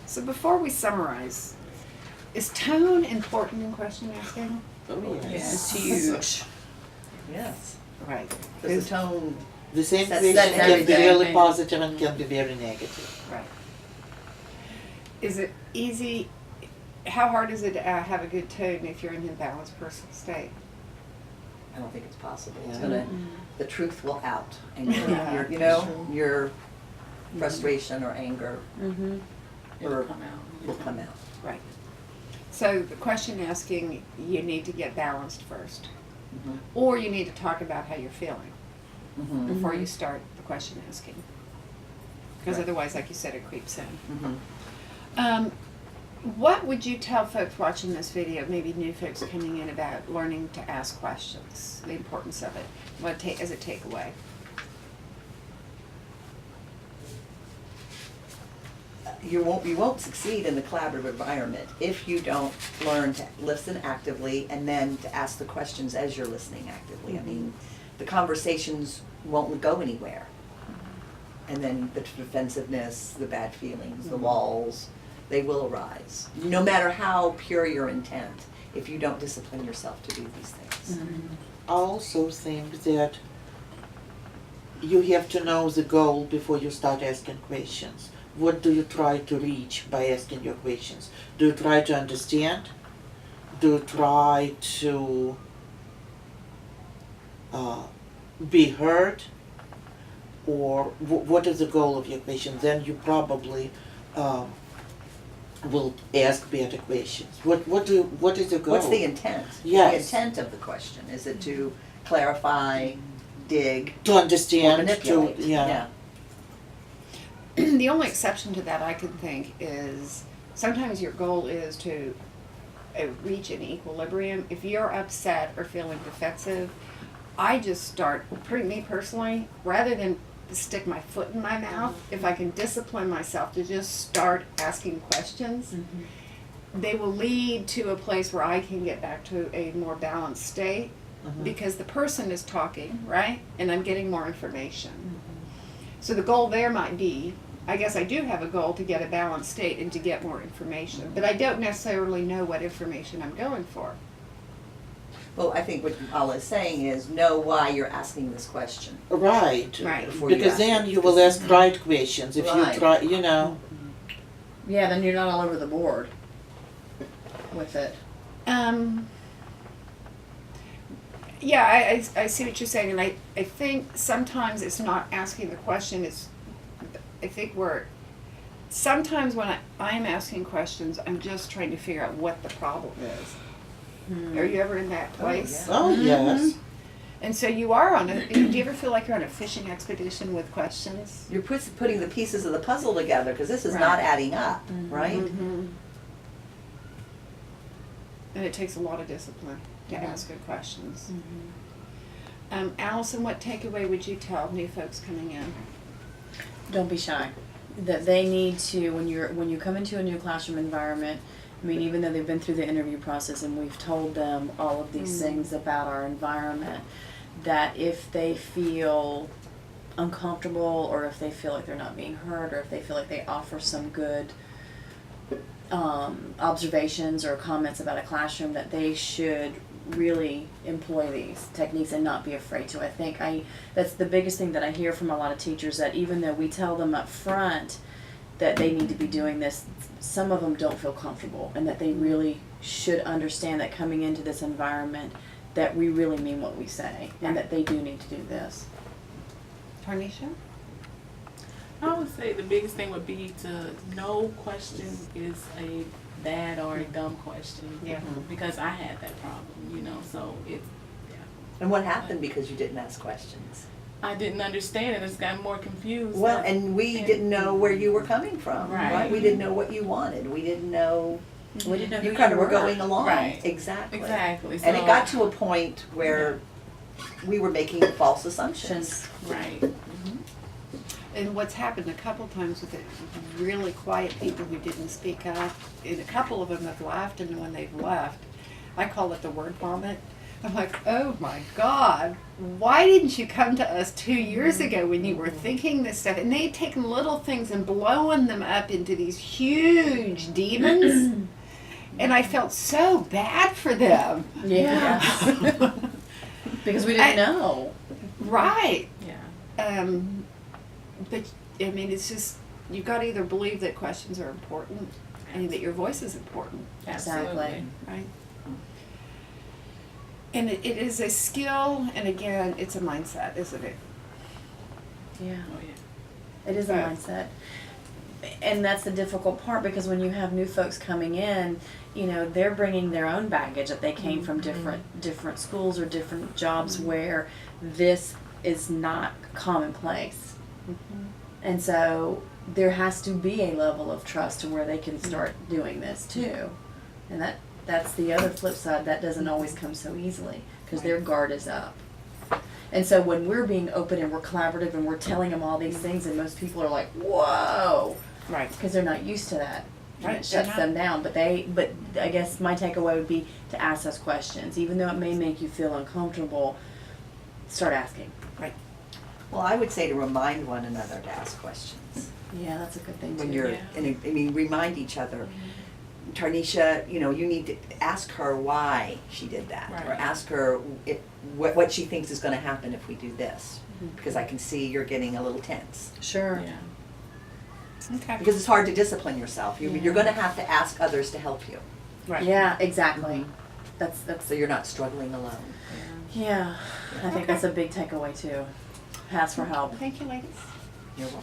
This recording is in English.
So before we summarize, is tone important in question asking? Oh, Yes. It's huge. Yes. Right. Because the tone, The same That's question can be everything. really positive and can be very negative. Right. Is it easy, how hard is it to have a good tone if you're in an imbalanced personal state? I don't think it's possible. It's Yeah. gonna, the truth will out. And Yeah. your, you know, your frustration or anger Mm-hmm. or It'll come out. will come out. Right. So the question asking, you need to get balanced first. Mhm. Or you need to talk about how you're feeling Mhm. before you start the question asking. Because Right. otherwise, like you said, it creeps in. Mhm. What would you tell folks watching this video, maybe new folks coming in, about learning to ask questions, the importance of it? What as a takeaway? You won't succeed in the collaborative environment if you don't learn to listen actively and then to ask the questions as you're listening actively. I mean, the conversations won't go anywhere. And then the defensiveness, the bad feelings, the walls, they will arise. No matter how pure your intent, if you don't discipline yourself to do these things. I also think that you have to know the goal before you start asking questions. What do you try to reach by asking your questions? Do you try to understand? Do you try to be heard? Or what is the goal of your question? Then you probably will ask better questions. What is the goal? What's the intent? Yes. The intent of the question, is it to clarify, dig, To or understand, manipulate? yeah. The only exception to that I can think is sometimes your goal is to reach an equilibrium. If you're upset or feeling defensive, I just start, me personally, rather than stick my foot in my mouth, if I can discipline myself to just start asking questions, they will lead to a place where I can get back to a more balanced state because the person is talking, right? And I'm getting more information. So the goal there might be, I guess I do have a goal to get a balanced state and to get more information, but I don't necessarily know what information I'm going for. Well, I think what Allah is saying is know why you're asking this question. Right. Right. Before you Because ask then it. you will ask right questions. If Right. you try, you know. Yeah, then you're not all over the board with it. Yeah, I see what you're saying, and I think sometimes it's not asking the question, it's, I think sometimes when I'm asking questions, I'm just trying to figure out what the problem is. Are you ever in that place? yeah. Oh, yes. And so you are do you ever feel like you're on a fishing expedition with questions? You're putting the pieces of the puzzle together because this is Right. not adding up, right? And it takes a lot of discipline to ask good questions. Allison, what takeaway would you tell new folks coming in? Don't be shy. That they need to, when you come into a new classroom environment, I mean, even though they've been through the interview process and we've told them all of these things about our environment, that if they feel uncomfortable or if they feel like they're not being heard or if they feel like they offer some good observations or comments about a classroom, that they should really employ these techniques and not be afraid to. I think that's the biggest thing that I hear from a lot of teachers, that even though we tell them up front that they need to be doing this, some of them don't feel comfortable, and that they really should understand that coming into this environment that we really mean what we say and that they do need to do this. Tarnisha? I would say the biggest thing would be to no question is a bad or a dumb question. Yeah. Because I had that problem, so it's, And what happened because you didn't ask questions? I didn't understand it. I just got more confused. Well, and we didn't know where you were coming from, right? Right. We didn't know what you wanted. We didn't know. We didn't know You who kind of you were going along. Right. Exactly. Exactly. And it So- got to a point where we were making false assumptions. Right. And what's happened a couple times with the really quiet people who didn't speak up, and a couple of them have left, and when they've left, I call it the word vomit. I'm like, oh my God, why didn't you come to us 2 years ago when you were thinking this stuff? And they'd taken little things and blowing them up into these huge demons. And I felt so bad for them. Yeah. Because we didn't know. Right. Yeah. But, I mean, it's just, you've got to either believe that questions are important and that your voice is important, Exactly. right? And it is a skill, and again, it's a mindset, isn't it? Yeah. Oh, yeah. It is a Right. mindset. And that's the difficult part because when you have new folks coming in, you know, they're bringing their own baggage that they came from different schools or different jobs where this is not commonplace. And so there has to be a level of trust to where they can start doing this too. And that's the other flip side. That doesn't always come so easily because their guard is up. And so when we're being open and we're collaborative and we're telling them all these things and most people are like, whoa, Right. because they're not used to that. And Right, it shuts they're them down. But I guess my takeaway would be to ask us questions. Even though it may make you feel uncomfortable, start asking. Well, I would say to remind one another to ask questions. Yeah, that's a good thing too. When you're, Yeah. and I mean, remind each other. Tarnisha, you know, you need to ask her why she did that. Or Right. ask her what she thinks is gonna happen if we do this. Mhm. Because I can see you're getting a little tense. Sure. Yeah. Okay. Because it's hard to discipline yourself. You're Yeah. gonna have to ask others to help you. Right. Yeah, exactly. That's So you're not struggling alone. yeah. I think that's a big takeaway too. Ask for help. Thank you, ladies. You're welcome.